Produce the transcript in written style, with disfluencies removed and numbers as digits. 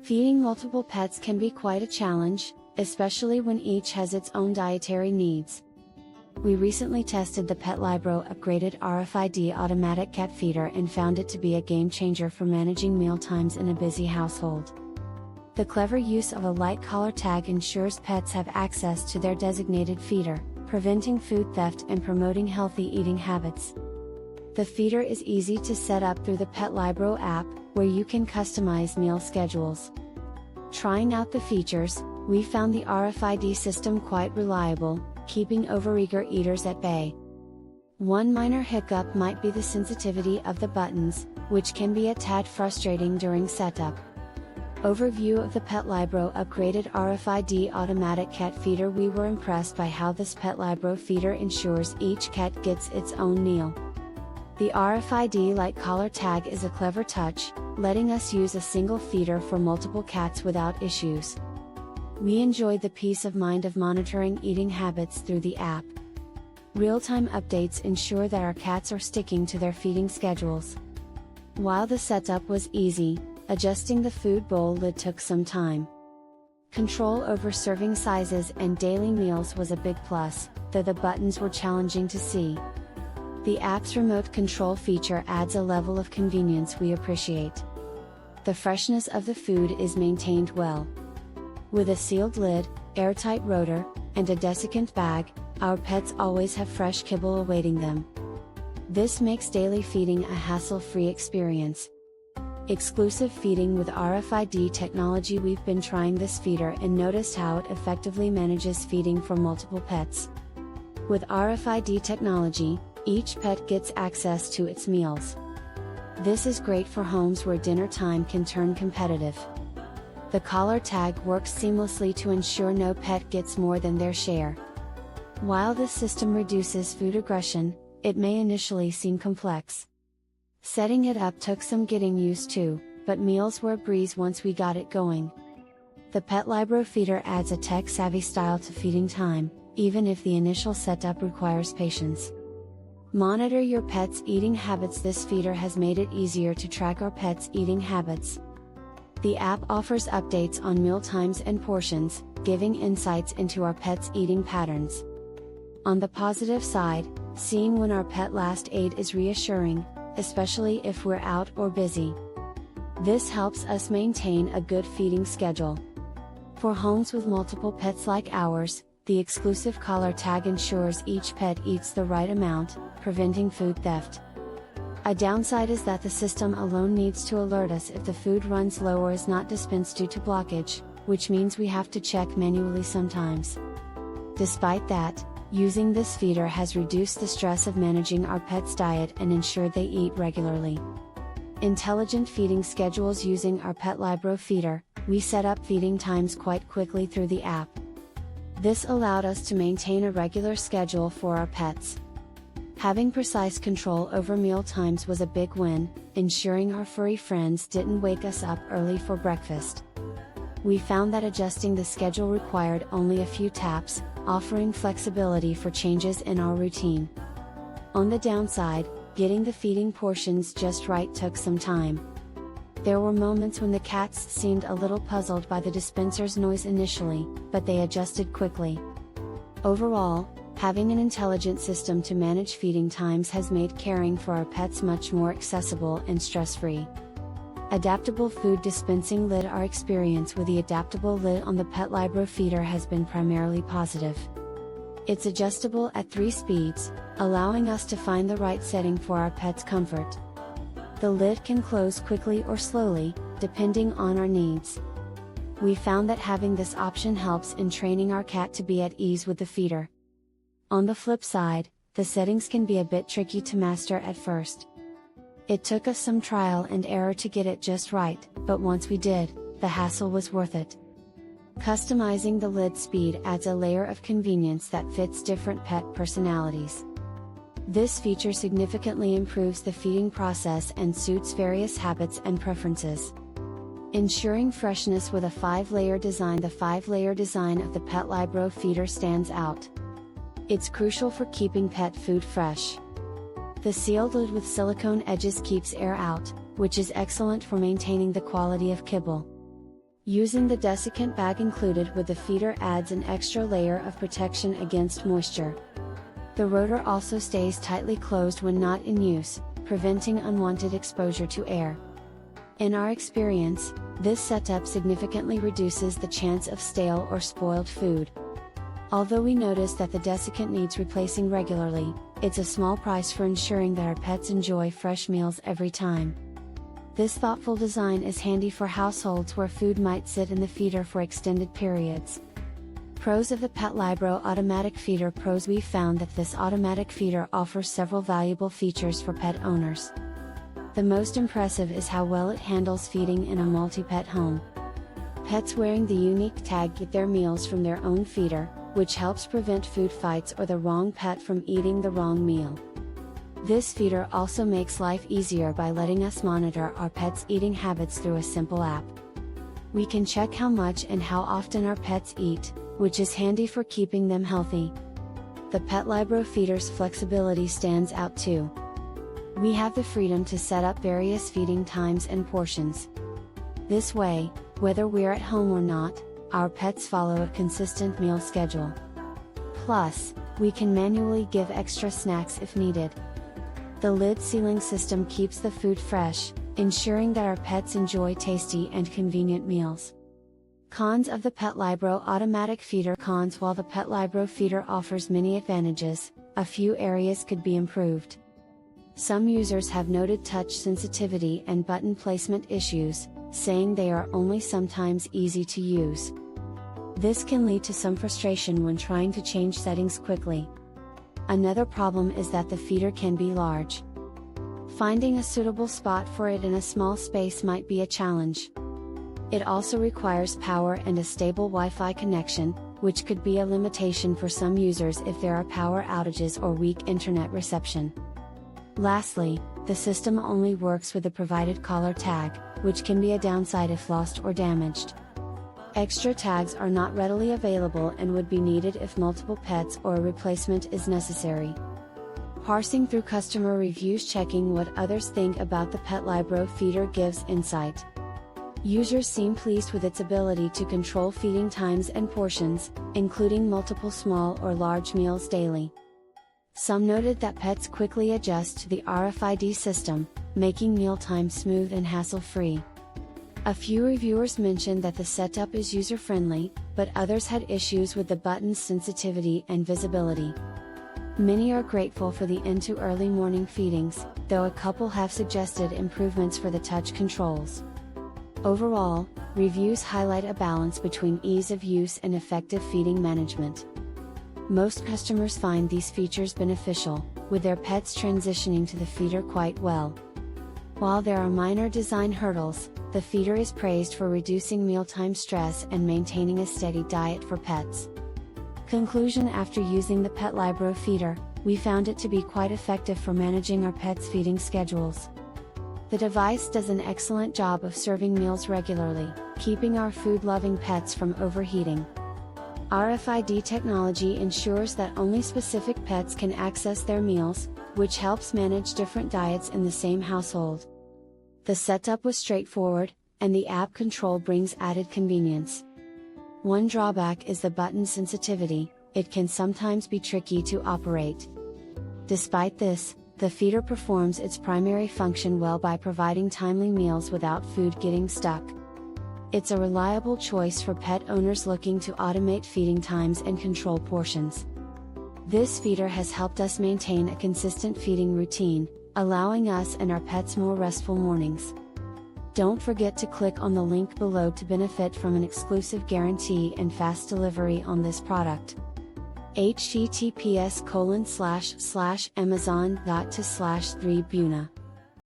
Feeding multiple pets can be quite a challenge, especially when each has its own dietary needs. We recently tested the PETLIBRO upgraded RFID automatic cat feeder and found it to be a game changer for managing meal times in a busy household. The clever use of a light collar tag ensures pets have access to their designated feeder, preventing food theft and promoting healthy eating habits. The feeder is easy to set up through the PETLIBRO app, where you can customize meal schedules. Trying out the features, we found the RFID system quite reliable, keeping overeager eaters at bay. One minor hiccup might be the sensitivity of the buttons, which can be a tad frustrating during setup. Overview of the PETLIBRO upgraded RFID automatic cat feeder. We were impressed by how this PETLIBRO feeder ensures each cat gets its own meal. The RFID light collar tag is a clever touch, letting us use a single feeder for multiple cats without issues. We enjoyed the peace of mind of monitoring eating habits through the app. Real-time updates ensure that our cats are sticking to their feeding schedules. While the setup was easy, adjusting the food bowl lid took some time. Control over serving sizes and daily meals was a big plus, though the buttons were challenging to see. The app's remote control feature adds a level of convenience we appreciate. The freshness of the food is maintained well. With a sealed lid, airtight rotor, and a desiccant bag, our pets always have fresh kibble awaiting them. This makes daily feeding a hassle-free experience. Exclusive feeding with RFID technology. We've been trying this feeder and noticed how it effectively manages feeding for multiple pets. With RFID technology, each pet gets access to its meals. This is great for homes where dinner time can turn competitive. The collar tag works seamlessly to ensure no pet gets more than their share. While this system reduces food aggression, it may initially seem complex. Setting it up took some getting used to, but meals were a breeze once we got it going. The PETLIBRO feeder adds a tech-savvy style to feeding time, even if the initial setup requires patience. Monitor your pet's eating habits. This feeder has made it easier to track our pets' eating habits. The app offers updates on meal times and portions, giving insights into our pets' eating patterns. On the positive side, seeing when our pet last ate is reassuring, especially if we're out or busy. This helps us maintain a good feeding schedule. For homes with multiple pets like ours, the exclusive collar tag ensures each pet eats the right amount, preventing food theft. A downside is that the system alone needs to alert us if the food runs low or is not dispensed due to blockage, which means we have to check manually sometimes. Despite that, using this feeder has reduced the stress of managing our pet's diet and ensured they eat regularly. Intelligent feeding schedules. Using our PETLIBRO feeder, we set up feeding times quite quickly through the app. This allowed us to maintain a regular schedule for our pets. Having precise control over meal times was a big win, ensuring our furry friends didn't wake us up early for breakfast. We found that adjusting the schedule required only a few taps, offering flexibility for changes in our routine. On the downside, getting the feeding portions just right took some time. There were moments when the cats seemed a little puzzled by the dispenser's noise initially, but they adjusted quickly. Overall, having an intelligent system to manage feeding times has made caring for our pets much more accessible and stress-free. Adaptable food dispensing lid. Our experience with the adaptable lid on the PETLIBRO feeder has been primarily positive. It's adjustable at 3 speeds, allowing us to find the right setting for our pet's comfort. The lid can close quickly or slowly, depending on our needs. We found that having this option helps in training our cat to be at ease with the feeder. On the flip side, the settings can be a bit tricky to master at first. It took us some trial and error to get it just right, but once we did, the hassle was worth it. Customizing the lid speed adds a layer of convenience that fits different pet personalities. This feature significantly improves the feeding process and suits various habits and preferences. Ensuring freshness with a 5-layer design. The 5-layer design of the PETLIBRO feeder stands out. It's crucial for keeping pet food fresh. The sealed lid with silicone edges keeps air out, which is excellent for maintaining the quality of kibble. Using the desiccant bag included with the feeder adds an extra layer of protection against moisture. The rotor also stays tightly closed when not in use, preventing unwanted exposure to air. In our experience, this setup significantly reduces the chance of stale or spoiled food. Although we notice that the desiccant needs replacing regularly, it's a small price for ensuring that our pets enjoy fresh meals every time. This thoughtful design is handy for households where food might sit in the feeder for extended periods. Pros of the PETLIBRO Automatic Feeder. Pros: we found that this automatic feeder offers several valuable features for pet owners. The most impressive is how well it handles feeding in a multi-pet home. Pets wearing the unique tag get their meals from their own feeder, which helps prevent food fights or the wrong pet from eating the wrong meal. This feeder also makes life easier by letting us monitor our pets' eating habits through a simple app. We can check how much and how often our pets eat, which is handy for keeping them healthy. The PETLIBRO feeder's flexibility stands out too. We have the freedom to set up various feeding times and portions. This way, whether we're at home or not, our pets follow a consistent meal schedule. Plus, we can manually give extra snacks if needed. The lid sealing system keeps the food fresh, ensuring that our pets enjoy tasty and convenient meals. Cons of the PETLIBRO Automatic Feeder. Cons: while the PETLIBRO feeder offers many advantages, a few areas could be improved. Some users have noted touch sensitivity and button placement issues, saying they are only sometimes easy to use. This can lead to some frustration when trying to change settings quickly. Another problem is that the feeder can be large. Finding a suitable spot for it in a small space might be a challenge. It also requires power and a stable Wi-Fi connection, which could be a limitation for some users if there are power outages or weak internet reception. Lastly, the system only works with the provided collar tag, which can be a downside if lost or damaged. Extra tags are not readily available and would be needed if multiple pets or a replacement is necessary. Parsing through customer reviews. Checking what others think about the PETLIBRO feeder gives insight. Users seem pleased with its ability to control feeding times and portions, including multiple small or large meals daily. Some noted that pets quickly adjust to the RFID system, making mealtime smooth and hassle-free. A few reviewers mentioned that the setup is user-friendly, but others had issues with the button's sensitivity and visibility. Many are grateful for the end to early morning feedings, though a couple have suggested improvements for the touch controls. Overall, reviews highlight a balance between ease of use and effective feeding management. Most customers find these features beneficial, with their pets transitioning to the feeder quite well. While there are minor design hurdles, the feeder is praised for reducing mealtime stress and maintaining a steady diet for pets. Conclusion: after using the PETLIBRO feeder, we found it to be quite effective for managing our pets' feeding schedules. The device does an excellent job of serving meals regularly, keeping our food-loving pets from overheating. RFID technology ensures that only specific pets can access their meals, which helps manage different diets in the same household. The setup was straightforward, and the app control brings added convenience. One drawback is the button sensitivity; it can sometimes be tricky to operate. Despite this, the feeder performs its primary function well by providing timely meals without food getting stuck. It's a reliable choice for pet owners looking to automate feeding times and control portions. This feeder has helped us maintain a consistent feeding routine, allowing us and our pets more restful mornings. Don't forget to click on the link below to benefit from an exclusive guarantee and fast delivery on this product. https://amazon.to/3buna